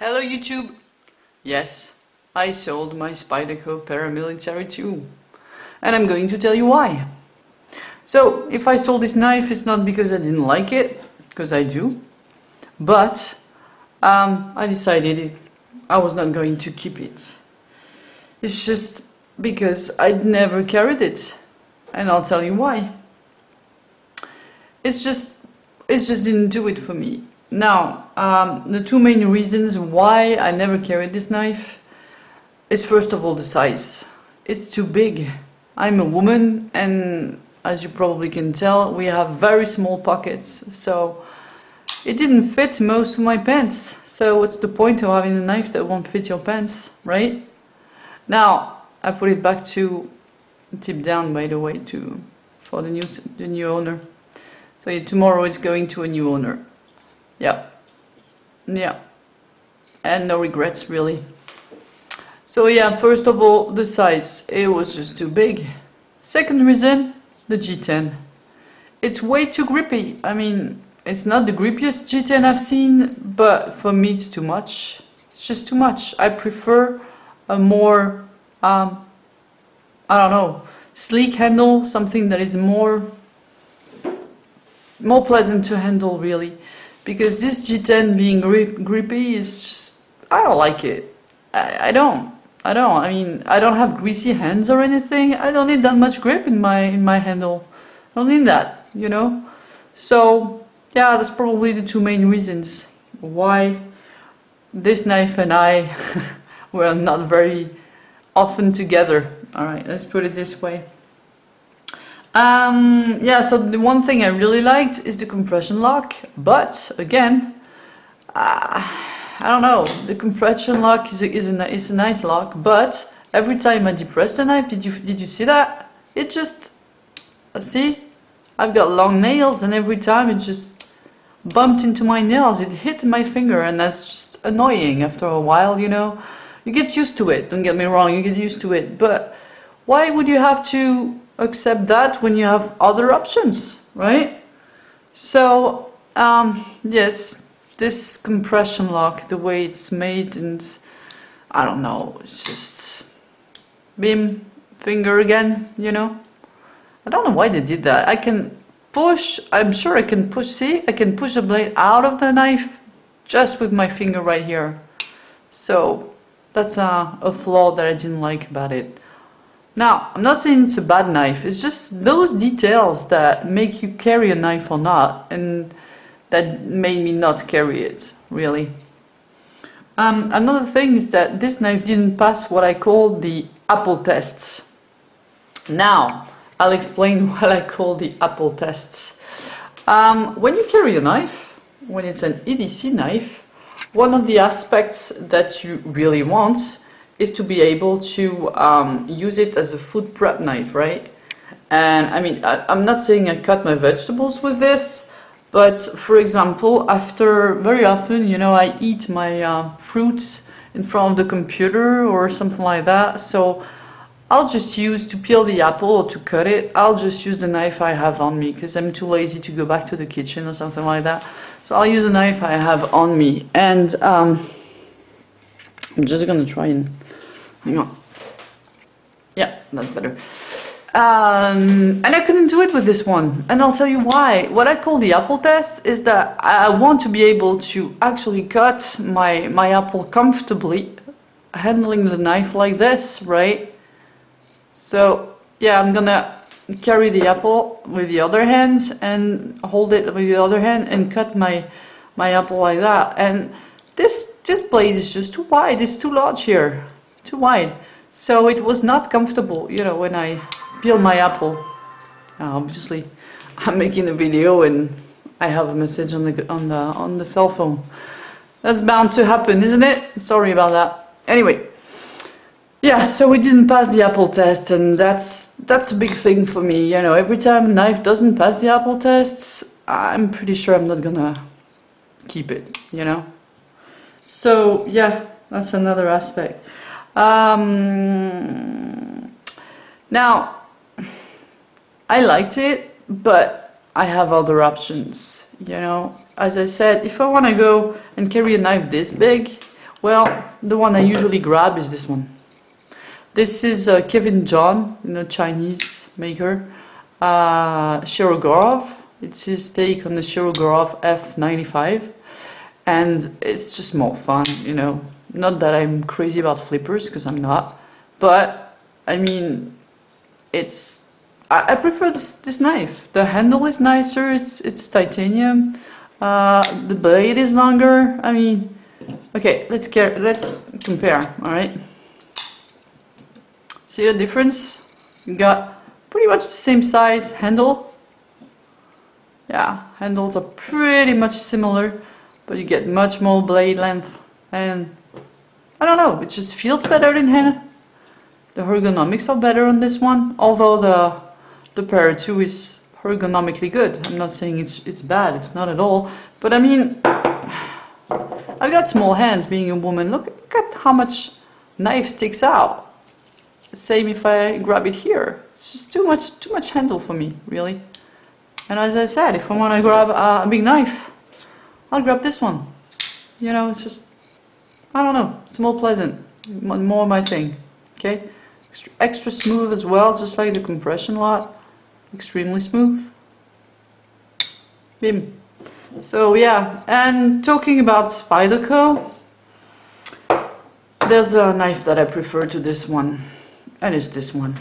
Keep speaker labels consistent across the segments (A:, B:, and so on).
A: Hello YouTube! Yes, I sold my Spyderco paramilitary tool, and I'm going to tell you why. So, if I sold this knife, it's not because I didn't like it, because I do, but I decided I was not going to keep it. It's just because I'd never carried it, and I'll tell you why. It just didn't do it for me. Now, the two main reasons why I never carried this knife is first of all the size. It's too big. I'm a woman, and as you probably can tell, we have very small pockets, so it didn't fit most of my pants. So what's the point of having a knife that won't fit your pants, right? Now, I put it back to tip down, by the way, for the new owner. So yeah, tomorrow it's going to a new owner. Yeah, and no regrets really. So yeah, first of all, the size, it was just too big. Second reason, the G10. It's way too grippy. I mean, it's not the grippiest G10 I've seen, but for me it's too much. It's just too much. I prefer a more, I don't know, sleek handle, something that is more pleasant to handle really. Because this G10 being grippy is just, I don't like it. I don't. I mean, I don't have greasy hands or anything. I don't need that much grip in my handle. I don't need that, you know? So, yeah, that's probably the two main reasons why this knife and I were not very often together. Alright, let's put it this way. Yeah, so the one thing I really liked is the compression lock, but again, I don't know, the compression lock is a nice lock, but every time I depress the knife, did you see that? It just, see, I've got long nails, and every time it just bumped into my nails, it hit my finger, and that's just annoying after a while, you know? You get used to it, don't get me wrong, you get used to it, but why would you have to accept that when you have other options, right? So, yes, this compression lock, the way it's made, and I don't know, it's just beam finger again, you know? I don't know why they did that. I can push, I'm sure I can push, see? I can push the blade out of the knife just with my finger right here. So, that's a flaw that I didn't like about it. Now, I'm not saying it's a bad knife, it's just those details that make you carry a knife or not, and that made me not carry it, really. Another thing is that this knife didn't pass what I call the Apple tests. Now, I'll explain what I call the Apple tests. When you carry a knife, when it's an EDC knife, one of the aspects that you really want is to be able to use it as a food prep knife, right? And I mean, I'm not saying I cut my vegetables with this, but for example, very often, you know, I eat my fruits in front of the computer or something like that, so I'll just use, to peel the apple or to cut it, I'll just use the knife I have on me, because I'm too lazy to go back to the kitchen or something like that. So I'll use a knife I have on me, and I'm just gonna try and, hang on. Yeah, that's better. And I couldn't do it with this one, and I'll tell you why. What I call the apple test is that I want to be able to actually cut my apple comfortably, handling the knife like this, right? So, yeah, I'm gonna carry the apple with the other hand and hold it with the other hand and cut my apple like that. And this blade is just too wide, it's too large here, too wide. So it was not comfortable, you know, when I peel my apple. Obviously, I'm making a video and I have a message on the cell phone. That's bound to happen, isn't it? Sorry about that. Anyway, yeah, so we didn't pass the apple test, and that's a big thing for me. You know, every time a knife doesn't pass the apple tests, I'm pretty sure I'm not gonna keep it, you know? So, yeah, that's another aspect. Now, I liked it, but I have other options, you know? As I said, if I want to go and carry a knife this big, Well, the one I usually grab is this one. This is Kevin John, Chinese maker, Shirogorov. It's his take on the Shirogorov F95, and it's just more fun, Not that I'm crazy about flippers, because I'm not, but I mean, I prefer this knife. The handle is nicer. It's titanium. The blade is longer. I mean, okay, let's compare. All right. See the difference? You got pretty much the same size handle. Yeah, handles are pretty much similar, but you get much more blade length, and I don't know. It just feels better in hand. The ergonomics are better on this one, although the Para 2 is ergonomically good. I'm not saying it's bad, it's not at all. But I mean, I've got small hands being a woman. Look at how much knife sticks out. Same if I grab it here. It's just too much handle for me, really. And as I said, if I want to grab a big knife, I'll grab this one. It's just, I don't know, it's more pleasant, more my thing. Okay. Extra smooth as well, just like the compression lock. Extremely smooth. Bim. So yeah, and talking about Spyderco, there's a knife that I prefer to this one, and it's this one.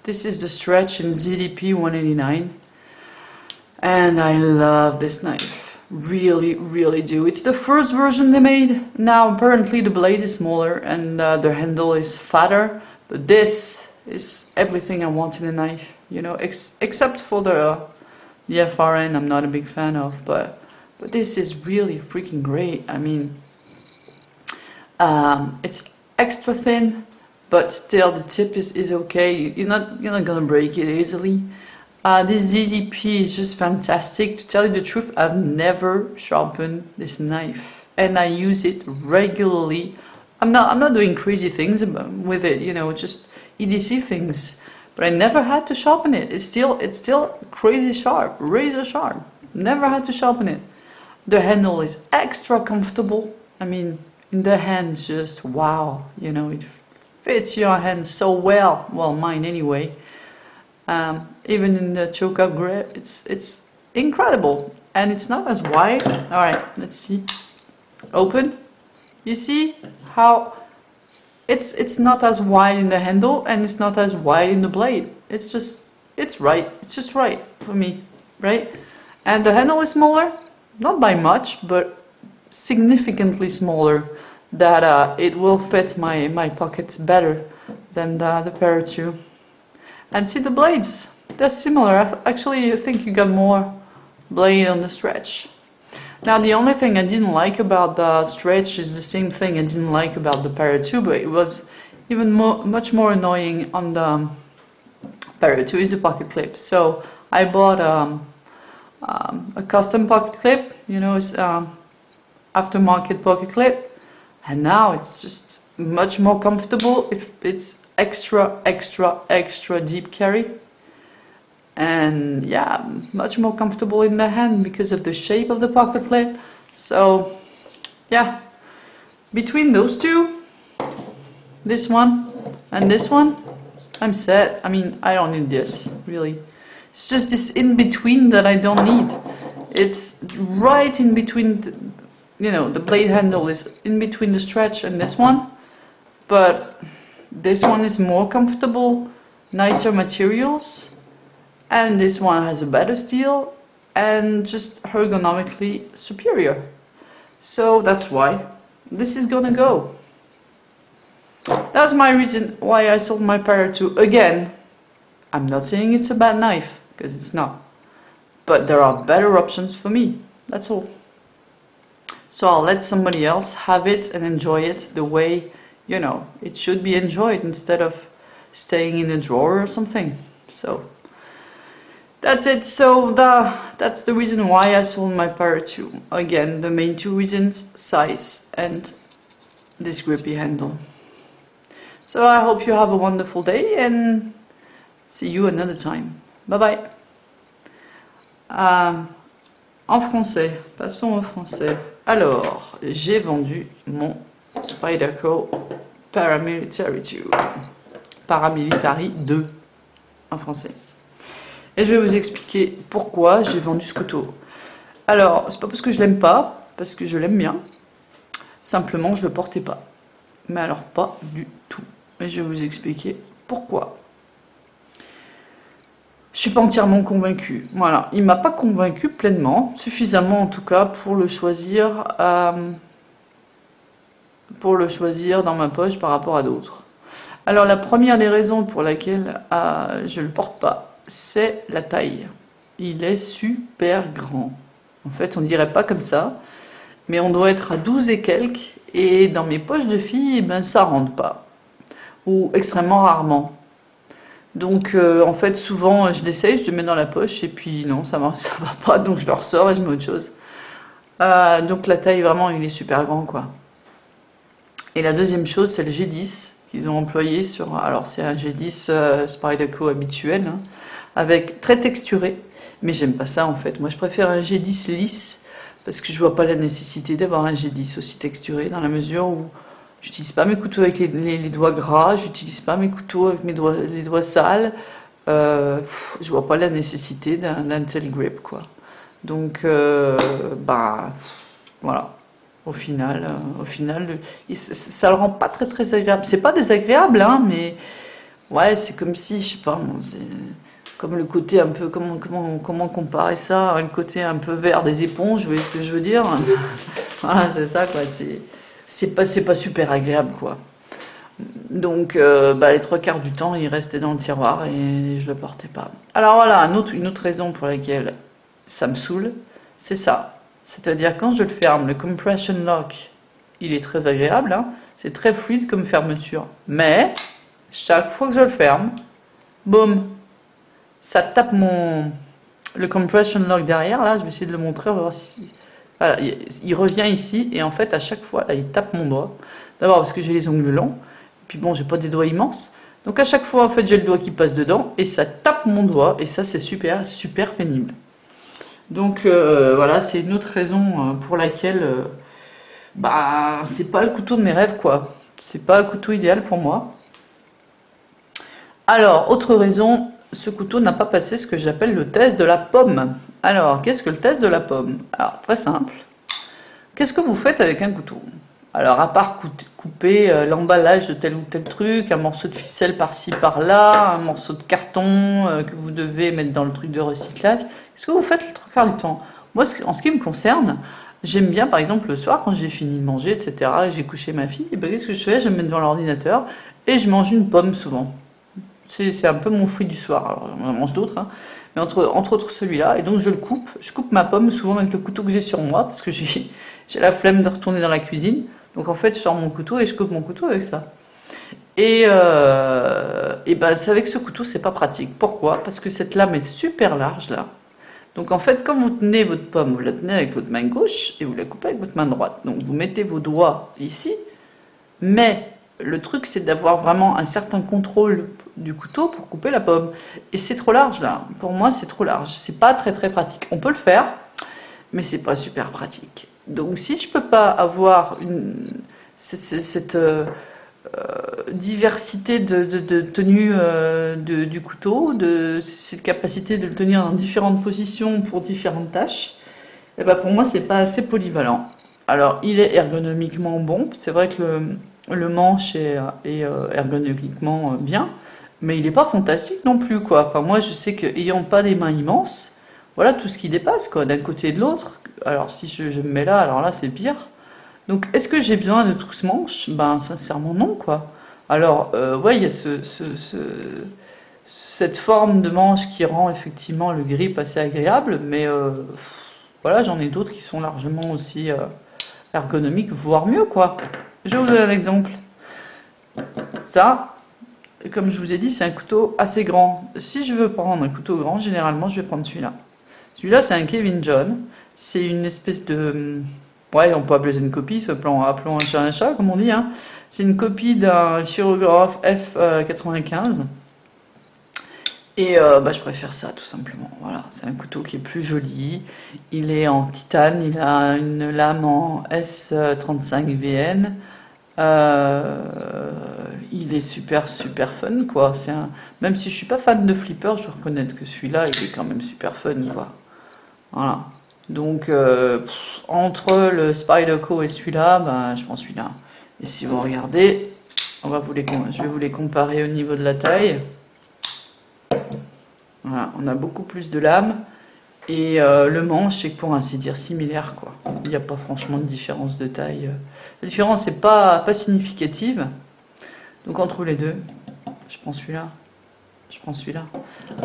A: This is the Stretch in ZDP 189, and I love this knife. Really, really do. It's the first version they made. Now apparently the blade is smaller and the handle is fatter. But this is everything I want in a knife, except for the FRN I'm not a big fan of, but this is really freaking great. I mean, it's extra thin, but still the tip is okay. You're not gonna break it easily. This ZDP is just fantastic. To tell you the truth, I've never sharpened this knife, and I use it regularly. I'm not doing crazy things with it, just EDC things. But I never had to sharpen it. It's still crazy sharp, razor sharp. Never had to sharpen it. The handle is extra comfortable. I mean, in the hands, just wow. It fits your hand so well. Well, mine anyway. Even in the choke up grip, it's incredible, and it's not as wide. All right, let's see. Open. You see how it's not as wide in the handle, and it's not as wide in the blade. It's just right. It's just right for me, right? And the handle is smaller, not by much, but significantly smaller. That it will fit my pockets better than the Para 2. And see the blades, they're similar. Actually, I think you got more blade on the Stretch. Now the only thing I didn't like about the Stretch is the same thing I didn't like about the Para 2, but it was even much more annoying on the Para 2 is the pocket clip. So I bought a custom pocket clip, it's aftermarket pocket clip, and now it's just much more comfortable. It's extra deep carry, and yeah, much more comfortable in the hand because of the shape of the pocket clip. So yeah, between those two, this one and this one, I'm set. I mean, I don't need this really. It's just this in between that I don't need. It's right in between the blade handle is in between the Stretch and this one, but this one is more comfortable, nicer materials, and this one has a better steel and just ergonomically superior. So that's why this is gonna go. That's my reason why I sold my Para 2. Again, I'm not saying it's a bad knife, because it's not. But there are better options for me, that's all. So I'll let somebody else have it and enjoy it the way it should be enjoyed, instead of staying in a drawer or something. So that's it. So that's the reason why I sold my Para 2. Again, the main two reasons: size and this grippy handle. So I hope you have a wonderful day, and see you another time. Bye bye. En français, passons au français. Alors, j'ai vendu mon Spyderco Paramilitary 2. Paramilitary 2 en français. Et je vais vous expliquer pourquoi j'ai vendu ce couteau. Alors, c'est pas parce que je l'aime pas, parce que je l'aime bien. Simplement, je le portais pas. Mais alors, pas du tout. Et je vais vous expliquer pourquoi. Je suis pas entièrement convaincue. Voilà, il m'a pas convaincue pleinement, suffisamment en tout cas pour le choisir dans ma poche par rapport à d'autres. Alors la première des raisons pour laquelle je le porte pas, c'est la taille. Il est super grand. En fait, on dirait pas comme ça, mais on doit être à 12 et quelques, et dans mes poches de fille, ben ça rentre pas. Ou extrêmement rarement. Donc en fait souvent je l'essaye, je le mets dans la poche et puis non ça va pas, donc je le ressors et je mets autre chose. Donc la taille vraiment il est super grand quoi. Et la deuxième chose c'est le G10 qu'ils ont employé sur, alors c'est un G10 Spyderco habituel, hein, avec très texturé, mais j'aime pas ça en fait. Moi je préfère un G10 lisse parce que je vois pas la nécessité d'avoir un G10 aussi texturé dans la mesure où j'utilise pas mes couteaux avec les doigts gras, j'utilise pas mes couteaux avec les doigts sales. Je vois pas la nécessité d'un tel grip, quoi. Donc, voilà. Au final, ça le rend pas très très agréable. C'est pas désagréable, hein, mais ouais, c'est comme si, je sais pas, c'est comme le côté un peu, comment comparer ça, le côté un peu vert des éponges, vous voyez ce que je veux dire? Voilà, c'est ça, quoi. C'est pas super agréable quoi. Donc les trois quarts du temps il restait dans le tiroir et je le portais pas. Alors voilà, une autre raison pour laquelle ça me saoule, c'est ça. C'est-à-dire quand je le ferme, le compression lock, il est très agréable, hein, c'est très fluide comme fermeture. Mais chaque fois que je le ferme, boum, ça tape le compression lock derrière, là je vais essayer de le montrer, on va voir si... Voilà, il revient ici et en fait à chaque fois là, il tape mon doigt. D'abord parce que j'ai les ongles longs, et puis bon j'ai pas des doigts immenses, donc à chaque fois en fait j'ai le doigt qui passe dedans et ça tape mon doigt et ça c'est super pénible. Donc voilà, c'est une autre raison pour laquelle c'est pas le couteau de mes rêves quoi. C'est pas le couteau idéal pour moi. Alors autre raison, ce couteau n'a pas passé ce que j'appelle le test de la pomme. Alors, qu'est-ce que le test de la pomme? Alors, très simple. Qu'est-ce que vous faites avec un couteau? Alors, à part couper l'emballage de tel ou tel truc, un morceau de ficelle par-ci par-là, un morceau de carton que vous devez mettre dans le truc de recyclage, qu'est-ce que vous faites le trois quarts du temps? Moi, en ce qui me concerne, j'aime bien, par exemple, le soir, quand j'ai fini de manger, etc., et j'ai couché ma fille, et ben, qu'est-ce que je fais? Je me mets devant l'ordinateur et je mange une pomme souvent. C'est un peu mon fruit du soir. Alors, on en mange d'autres, hein. Mais entre autres celui-là. Et donc je coupe ma pomme souvent avec le couteau que j'ai sur moi, parce que j'ai la flemme de retourner dans la cuisine. Donc en fait je sors mon couteau et je coupe mon couteau avec ça. Et c'est avec ce couteau c'est pas pratique. Pourquoi? Parce que cette lame est super large là. Donc en fait quand vous tenez votre pomme, vous la tenez avec votre main gauche et vous la coupez avec votre main droite. Donc vous mettez vos doigts ici, mais le truc c'est d'avoir vraiment un certain contrôle du couteau pour couper la pomme. Et c'est trop large là. Pour moi c'est trop large. C'est pas très pratique. On peut le faire, mais c'est pas super pratique. Donc si je peux pas avoir cette diversité de tenue du couteau, cette capacité de le tenir dans différentes positions pour différentes tâches, et ben pour moi c'est pas assez polyvalent. Alors il est ergonomiquement bon. C'est vrai que le manche est ergonomiquement bien, mais il n'est pas fantastique non plus quoi. Enfin moi je sais qu'ayant pas des mains immenses, voilà tout ce qui dépasse quoi d'un côté et de l'autre. Alors si je me mets là, alors là c'est pire. Donc est-ce que j'ai besoin de tout ce manche? Ben sincèrement non quoi. Alors ouais il y a cette forme de manche qui rend effectivement le grip assez agréable, mais voilà j'en ai d'autres qui sont largement aussi ergonomiques, voire mieux quoi. Je vais vous donner un exemple. Ça, comme je vous ai dit, c'est un couteau assez grand. Si je veux prendre un couteau grand, généralement, je vais prendre celui-là. Celui-là, c'est un Kevin John. C'est une espèce de... Ouais, on peut appeler ça une copie, appelons un chat un chat, comme on dit. Hein. C'est une copie d'un Chirographe F95. Et je préfère ça, tout simplement. Voilà, c'est un couteau qui est plus joli. Il est en titane, il a une lame en S35 VN. Il est super fun quoi. Même si je suis pas fan de flipper, je dois reconnaître que celui-là il est quand même super fun quoi. Voilà. Donc entre le Spyderco et celui-là, ben, je prends celui-là. Et si vous regardez, je vais vous les comparer au niveau de la taille. Voilà, on a beaucoup plus de lames. Et le manche est pour ainsi dire similaire quoi. Il n'y a pas franchement de différence de taille. La différence n'est pas significative. Donc entre les deux, je prends celui-là. Je prends celui-là.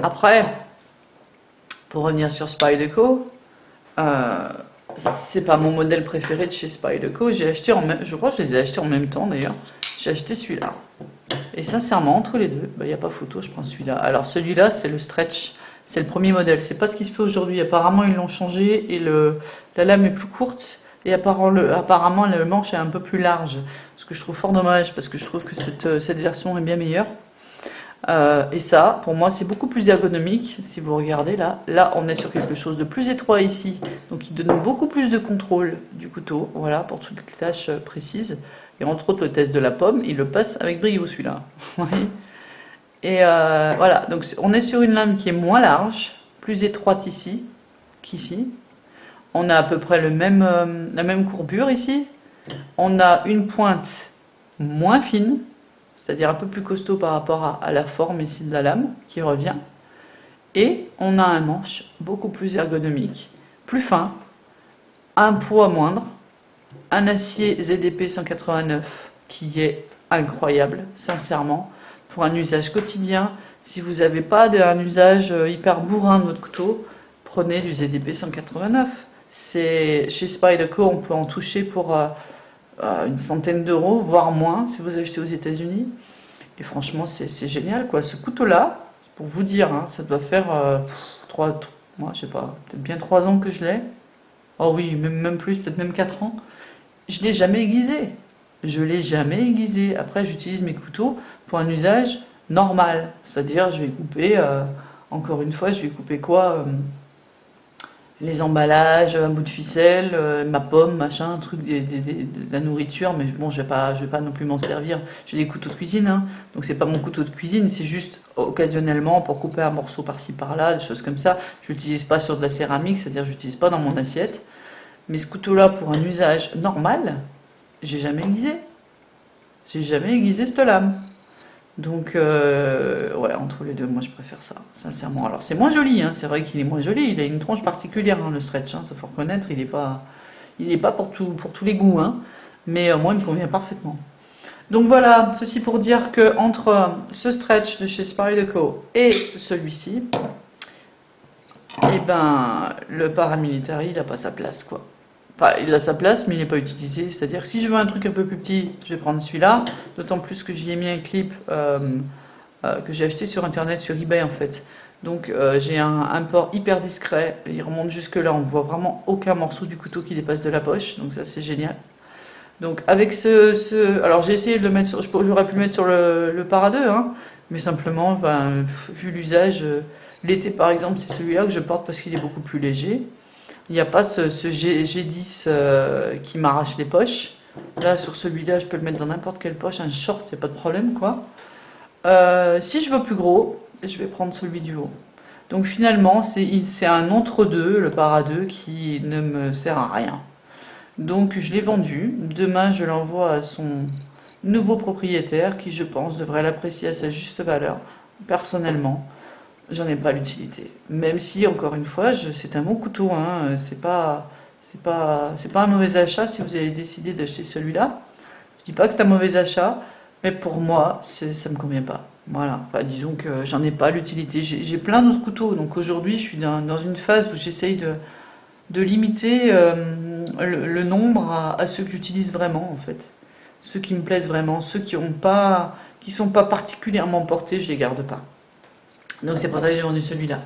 A: Après, pour revenir sur Spyderco, c'est pas mon modèle préféré de chez Spyderco. J'ai acheté je crois que je les ai achetés en même temps d'ailleurs. J'ai acheté celui-là. Et sincèrement, entre les deux, il n'y a pas photo, je prends celui-là. Alors celui-là, c'est le stretch. C'est le premier modèle. C'est pas ce qui se fait aujourd'hui. Apparemment, ils l'ont changé et la lame est plus courte. Et apparemment, le manche est un peu plus large. Ce que je trouve fort dommage parce que je trouve que cette version est bien meilleure. Et ça, pour moi, c'est beaucoup plus ergonomique. Si vous regardez là, on est sur quelque chose de plus étroit ici. Donc, il donne beaucoup plus de contrôle du couteau. Voilà, pour toutes les tâches précises. Et entre autres, le test de la pomme, il le passe avec brio celui-là. Et voilà, donc on est sur une lame qui est moins large, plus étroite ici qu'ici. On a à peu près la même courbure ici. On a une pointe moins fine, c'est-à-dire un peu plus costaud par rapport à la forme ici de la lame qui revient. Et on a un manche beaucoup plus ergonomique, plus fin, un poids moindre, un acier ZDP 189 qui est incroyable, sincèrement. Pour un usage quotidien, si vous n'avez pas un usage hyper bourrin de votre couteau, prenez du ZDP 189. Chez Spyderco, on peut en toucher pour une centaine d'euros, voire moins, si vous achetez aux États-Unis. Et franchement, c'est génial, quoi. Ce couteau-là, pour vous dire, hein, ça doit faire moi, je sais pas, peut-être bien 3 ans que je l'ai. Oh oui, même plus, peut-être même 4 ans. Je ne l'ai jamais aiguisé. Je l'ai jamais aiguisé. Après, j'utilise mes couteaux pour un usage normal. C'est-à-dire, je vais couper, encore une fois, je vais couper quoi les emballages, un bout de ficelle, ma pomme, machin, un truc, de la nourriture. Mais bon, je vais pas non plus m'en servir. J'ai des couteaux de cuisine, hein, donc c'est pas mon couteau de cuisine, c'est juste occasionnellement pour couper un morceau par-ci par-là, des choses comme ça. Je l'utilise pas sur de la céramique, c'est-à-dire je l'utilise pas dans mon assiette. Mais ce couteau-là, pour un usage normal, j'ai jamais aiguisé. J'ai jamais aiguisé cette lame. Donc, ouais, entre les deux, moi je préfère ça, sincèrement. Alors, c'est moins joli, hein, c'est vrai qu'il est moins joli. Il a une tronche particulière, hein, le stretch, hein, ça faut reconnaître. Il n'est pas pour tous les goûts, hein, mais moi il me convient parfaitement. Donc voilà, ceci pour dire que entre ce stretch de chez Spyderco et celui-ci, eh ben, le paramilitary, il n'a pas sa place, quoi. Enfin, il a sa place, mais il n'est pas utilisé. C'est-à-dire que si je veux un truc un peu plus petit, je vais prendre celui-là. D'autant plus que j'y ai mis un clip que j'ai acheté sur Internet, sur eBay en fait. Donc j'ai un port hyper discret. Il remonte jusque là. On ne voit vraiment aucun morceau du couteau qui dépasse de la poche. Donc ça, c'est génial. Donc avec alors j'ai essayé de le mettre sur... J'aurais pu le mettre sur le Para 2, hein, mais simplement, ben, vu l'usage, l'été par exemple, c'est celui-là que je porte parce qu'il est beaucoup plus léger. Il n'y a pas ce G10 qui m'arrache les poches. Là, sur celui-là, je peux le mettre dans n'importe quelle poche. Un short, il n'y a pas de problème, quoi. Si je veux plus gros, je vais prendre celui du haut. Donc finalement, c'est un entre-deux, le Para 2, qui ne me sert à rien. Donc je l'ai vendu. Demain, je l'envoie à son nouveau propriétaire, qui, je pense, devrait l'apprécier à sa juste valeur, personnellement. J'en ai pas l'utilité. Même si, encore une fois, c'est un bon couteau, hein, c'est pas un mauvais achat si vous avez décidé d'acheter celui-là. Je dis pas que c'est un mauvais achat, mais pour moi, ça me convient pas. Voilà, enfin, disons que j'en ai pas l'utilité. J'ai plein d'autres couteaux, donc aujourd'hui, je suis dans une phase où j'essaye de limiter le nombre à ceux que j'utilise vraiment, en fait. Ceux qui me plaisent vraiment, ceux qui sont pas particulièrement portés, je les garde pas. Donc c'est pour ça que j'ai vendu celui-là.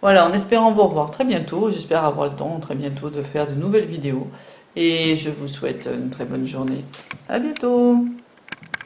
A: Voilà, en espérant vous revoir très bientôt. J'espère avoir le temps très bientôt de faire de nouvelles vidéos. Et je vous souhaite une très bonne journée. À bientôt!